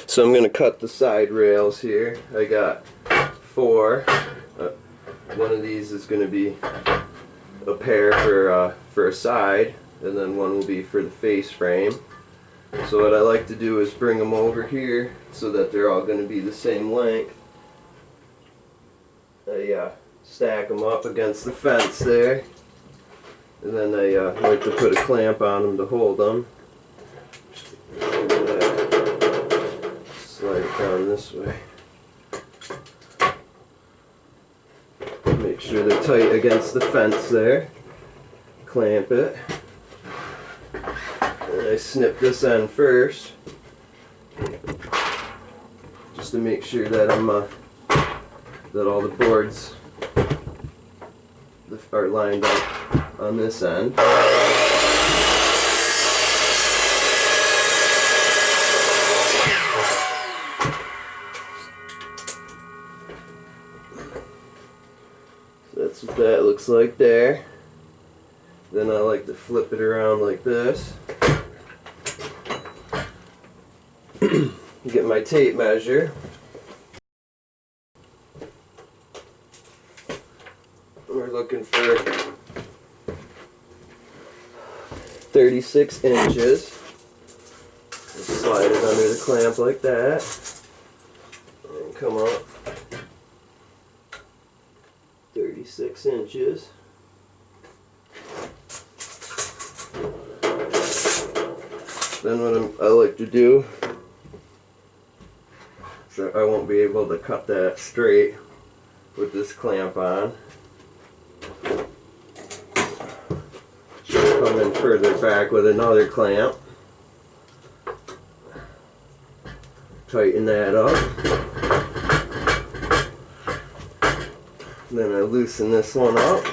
So I'm going to cut the side rails here. I got 4. One of these is going to be a pair for a side, and then one will be for the face frame. So what I like to do is bring them over here so that they're all going to be the same length. I stack them up against the fence there, and then I like to put a clamp on them to hold them. Slide it down this way. Make sure they're tight against the fence there. Clamp it. And I snip this end first, just to make sure that that all the boards are lined up on this end. So that's what that looks like there. Then I like to flip it around like this. Get my tape measure. We're looking for 36 inches. Just slide it under the clamp like that. And come up 36 inches. Then what I like to do, so I won't be able to cut that straight with this clamp on. Come in further back with another clamp. Tighten that up. Then I loosen this one up.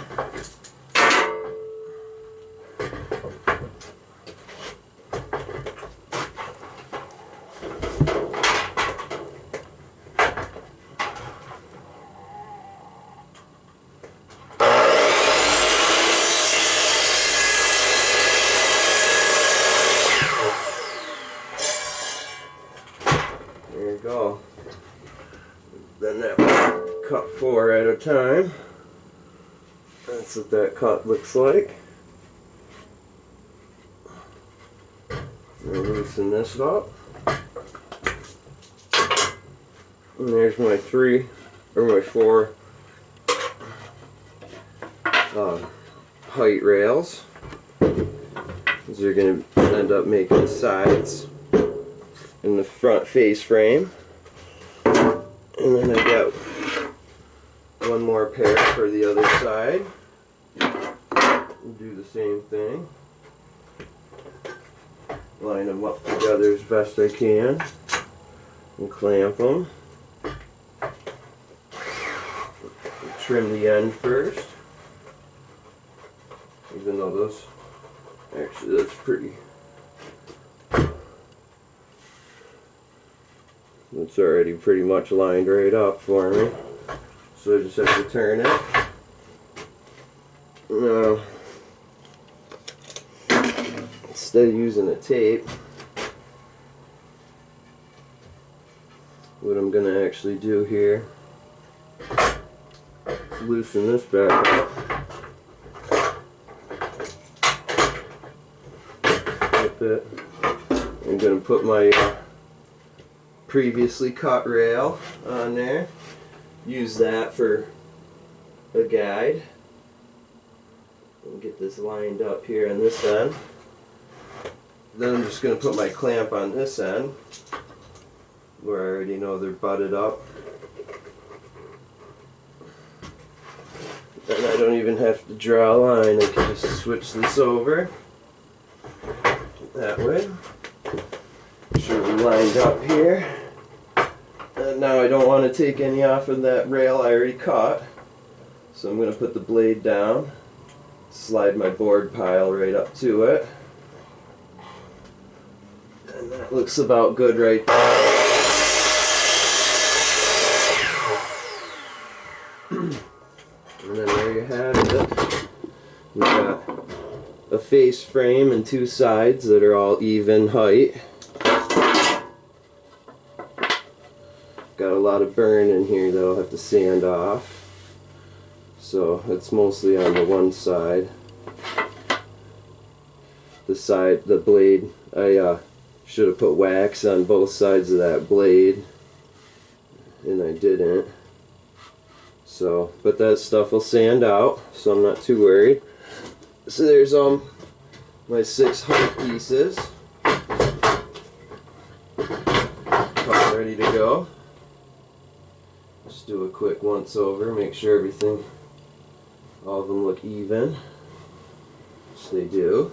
There you go. Then that one, cut 4 at a time. That's what that cut looks like. Loosen this up. And there's my 3 or my 4 height rails. These are going to end up making the sides in the front face frame. And then I got one more pair for the other side. We'll do the same thing. Line them up together as best I can and clamp them. Trim the end first, even though those, actually that's pretty, it's already pretty much lined right up for me, so I just have to turn it. Now, instead of using a tape, what I'm going to actually do here is loosen this back up. Flip it. I'm going to put my previously cut rail on there. Use that for a guide. And get this lined up here on this end. Then I'm just going to put my clamp on this end, where I already know they're butted up. And I don't even have to draw a line, I can just switch this over that way. Make sure we're lined up here. And now I don't want to take any off of that rail I already cut, so I'm going to put the blade down, slide my board pile right up to it. And that looks about good right there. And then there you have it. We've got a face frame and 2 sides that are all even height. got a lot of burn in here that I'll have to sand off. So it's mostly on the one side. The blade, I should have put wax on both sides of that blade, and I didn't. So, but that stuff will sand out, so I'm not too worried. So there's my 6 heart pieces, all ready to go. Just do a quick once over, make sure everything, all of them look even, which they do.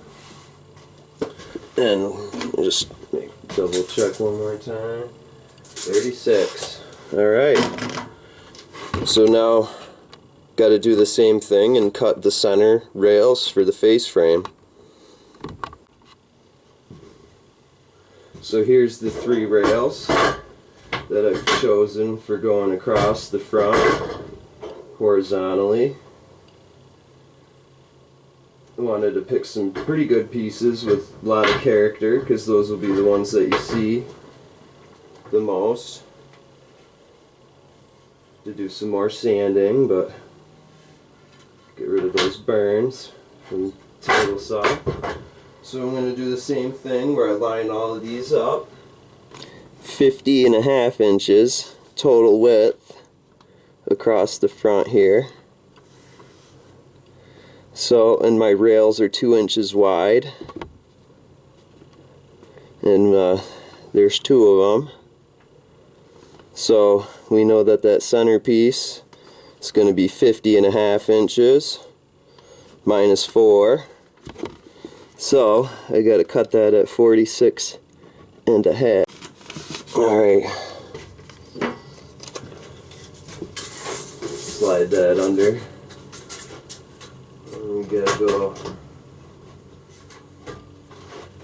And just double check one more time. 36. Alright. So now got to do the same thing and cut the center rails for the face frame. So here's the 3 rails that I've chosen for going across the front horizontally. I wanted to pick some pretty good pieces with a lot of character, because those will be the ones that you see the most. To do some more sanding, but get rid of those burns from table saw. So I'm going to do the same thing where I line all of these up. 50.5 inches total width across the front here. So, and my rails are 2 inches wide, and there's 2 of them. So we know that that centerpiece is going to be 50.5 inches minus 4. So I got to cut that at 46.5. Alright. Slide that under. We gotta go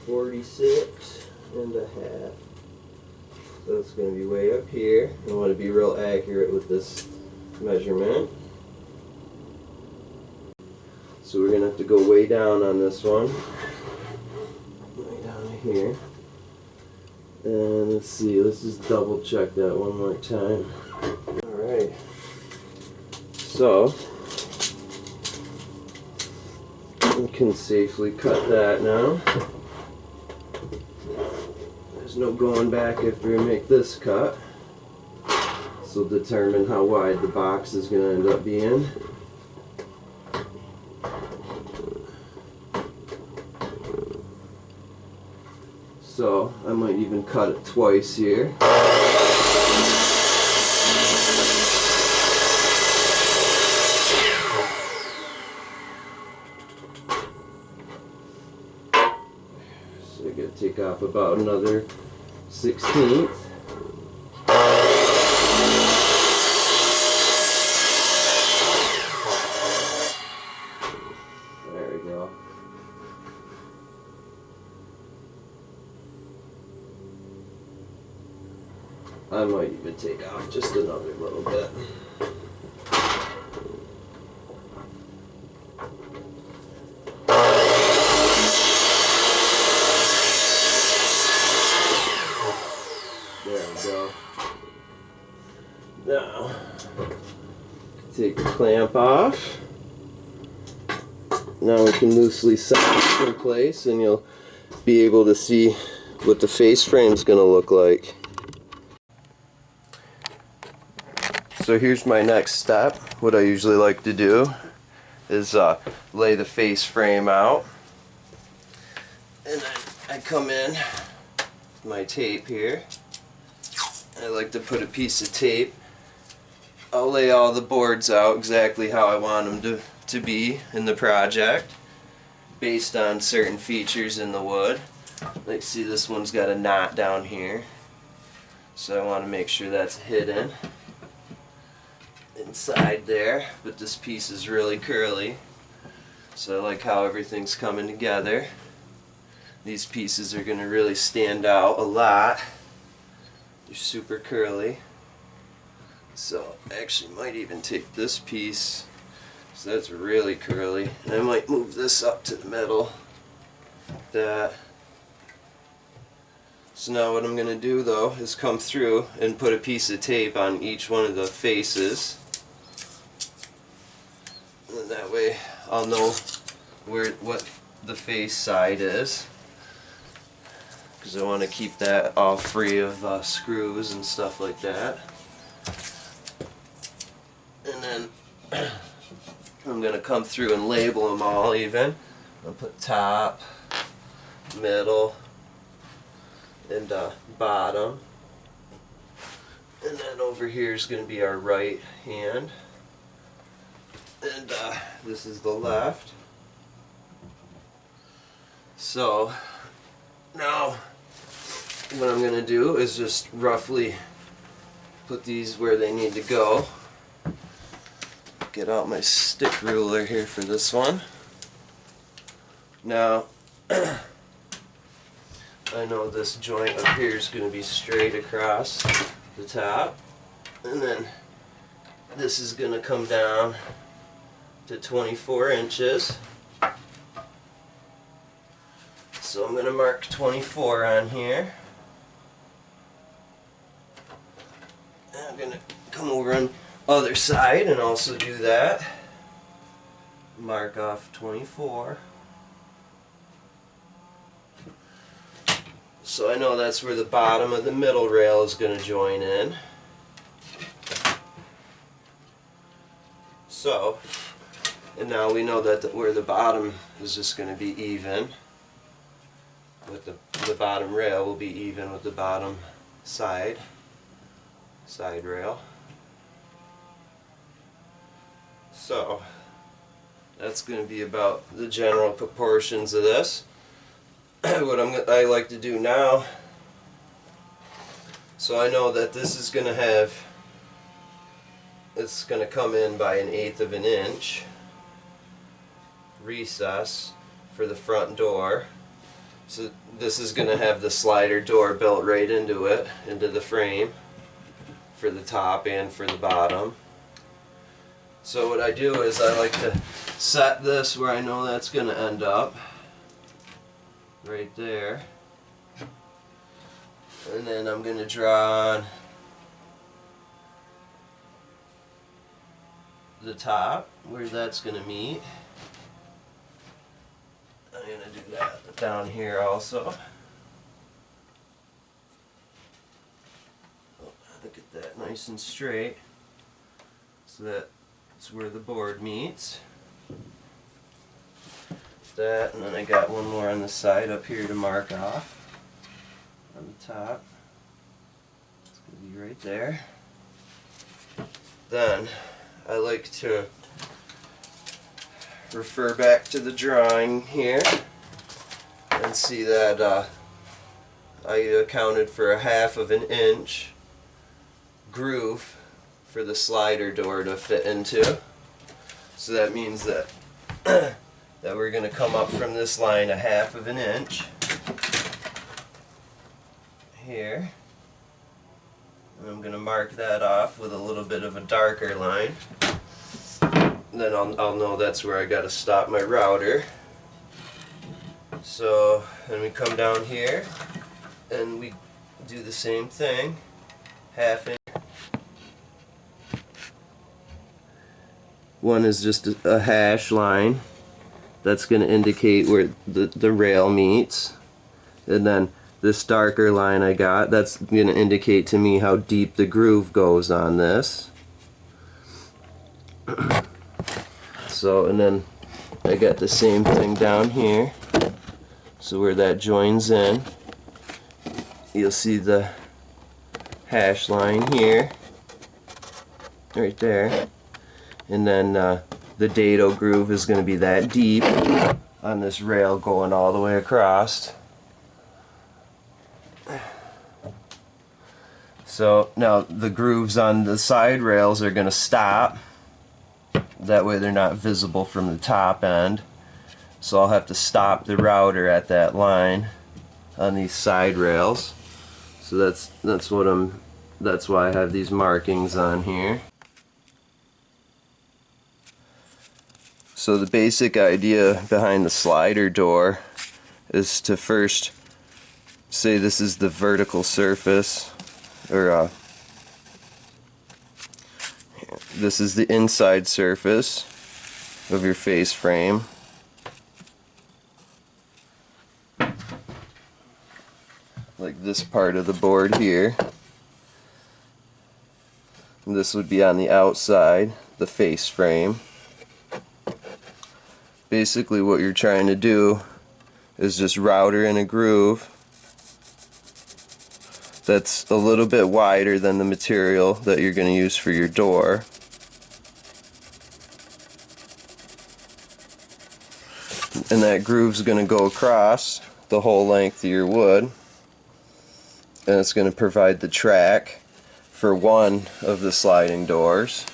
46.5. So it's going to be way up here. I want to be real accurate with this measurement. So we're going to have to go way down on this one. Way down here. And let's see, let's just double check that one more time. Alright. So we can safely cut that now. There's no going back after we make this cut. This will determine how wide the box is going to end up being. So I might even cut it twice here. So I gotta take off about another 1/16. There we go. I might even take off just another little bit. There we go. Now, take the clamp off. Now we can loosely set this in place, and you'll be able to see what the face frame is going to look like. So here's my next step. What I usually like to do is lay the face frame out, and then I come in with my tape here. I like to put a piece of tape. I'll lay all the boards out exactly how I want them to be in the project, based on certain features in the wood. Like, see, this one's got a knot down here, so I want to make sure that's hidden inside there, but this piece is really curly, so I like how everything's coming together. These pieces are going to really stand out a lot. They're super curly, so I actually might even take this piece, so that's really curly, and I might move this up to the middle like that. So now what I'm going to do though is come through and put a piece of tape on each one of the faces. And that way I'll know what the face side is. Because I want to keep that all free of screws and stuff like that. And then I'm going to come through and label them all even. I'll put top, middle, and bottom. And then over here is going to be our right hand. And this is the left. So now what I'm going to do is just roughly put these where they need to go. Get out my stick ruler here for this one. Now I know this joint up here is going to be straight across the top, and then this is going to come down to 24 inches. So I'm going to mark 24 on here. And I'm going to come over on the other side and also do that. Mark off 24. So I know that's where the bottom of the middle rail is going to join in. So, and now we know that where the bottom is just going to be even with the bottom rail will be even with the bottom side rail. So that's going to be about the general proportions of this. What I like to do now, so I know that this is going to have, it's going to come in by 1/8 of an inch recess for the front door. So this is going to have the slider door built right into it, into the frame for the top and for the bottom. So what I do is I like to set this where I know that's going to end up. Right there. And then I'm going to draw on the top where that's going to meet. I'm going to do that down here also. Look at that, nice and straight. So that's where the board meets. That, and then I got one more on the side up here to mark off on the top. It's going to be right there. Then I like to refer back to the drawing here and see that I accounted for 1/2 of an inch groove for the slider door to fit into. So that means that that we're going to come up from this line 1/2 of an inch here, and I'm going to mark that off with a little bit of a darker line. Then I'll know that's where I got to stop my router. So then we come down here and we do the same thing, 1/2 inch. One is just a hash line. That's going to indicate where the rail meets. And then this darker line I got, that's going to indicate to me how deep the groove goes on this. So, and then I got the same thing down here. So where that joins in, you'll see the hash line here, right there. And then the dado groove is going to be that deep on this rail going all the way across. So now the grooves on the side rails are going to stop. That way they're not visible from the top end. So I'll have to stop the router at that line on these side rails. So that's why I have these markings on here. So the basic idea behind the slider door is to first say this is the vertical surface, or this is the inside surface of your face frame. Like this part of the board here. And this would be on the outside, the face frame. Basically what you're trying to do is just router in a groove that's a little bit wider than the material that you're going to use for your door. And that groove's going to go across the whole length of your wood, and it's going to provide the track for one of the sliding doors.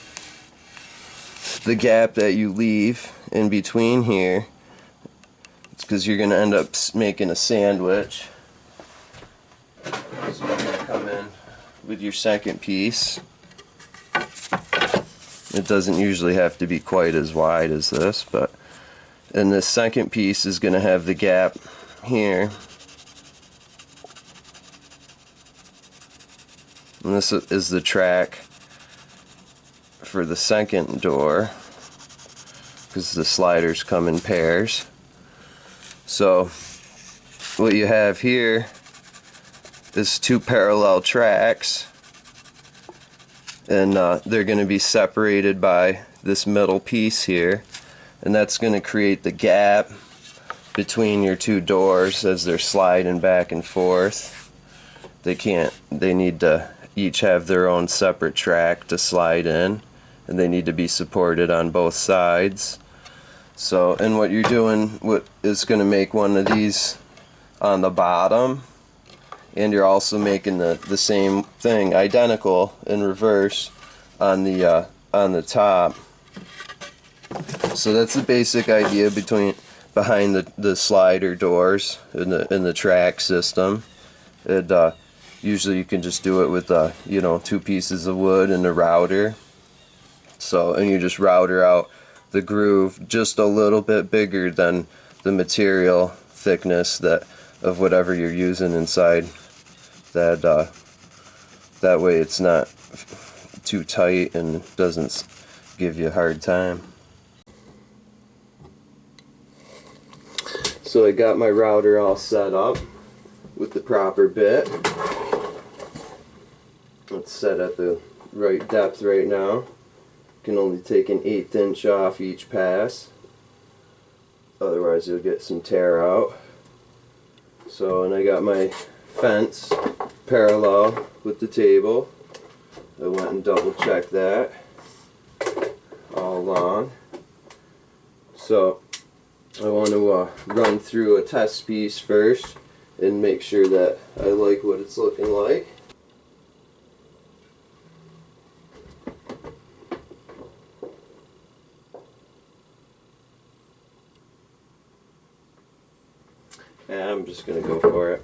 The gap that you leave in between here, it's because you're going to end up making a sandwich. So you're going to come in with your second piece. It doesn't usually have to be quite as wide as this, but and this second piece is going to have the gap here. And this is the track for the second door, because the sliders come in pairs. So what you have here is two parallel tracks, and they're going to be separated by this middle piece here, and that's going to create the gap between your two doors as they're sliding back and forth. They need to each have their own separate track to slide in, and they need to be supported on both sides. So, and what you're doing, what is going to make one of these on the bottom, and you're also making the same thing identical in reverse on the top. So that's the basic idea behind the slider doors in the track system. Usually you can just do it with two pieces of wood and a router. So, and you just router out the groove just a little bit bigger than the material thickness of whatever you're using inside. That way it's not too tight and doesn't give you a hard time. So I got my router all set up with the proper bit. It's set at the right depth right now. Can only take an 1/8 inch off each pass, otherwise you'll get some tear out. So, and I got my fence parallel with the table. I went and double checked that all along. So I want to run through a test piece first and make sure that I like what it's looking like. And I'm just going to go for it.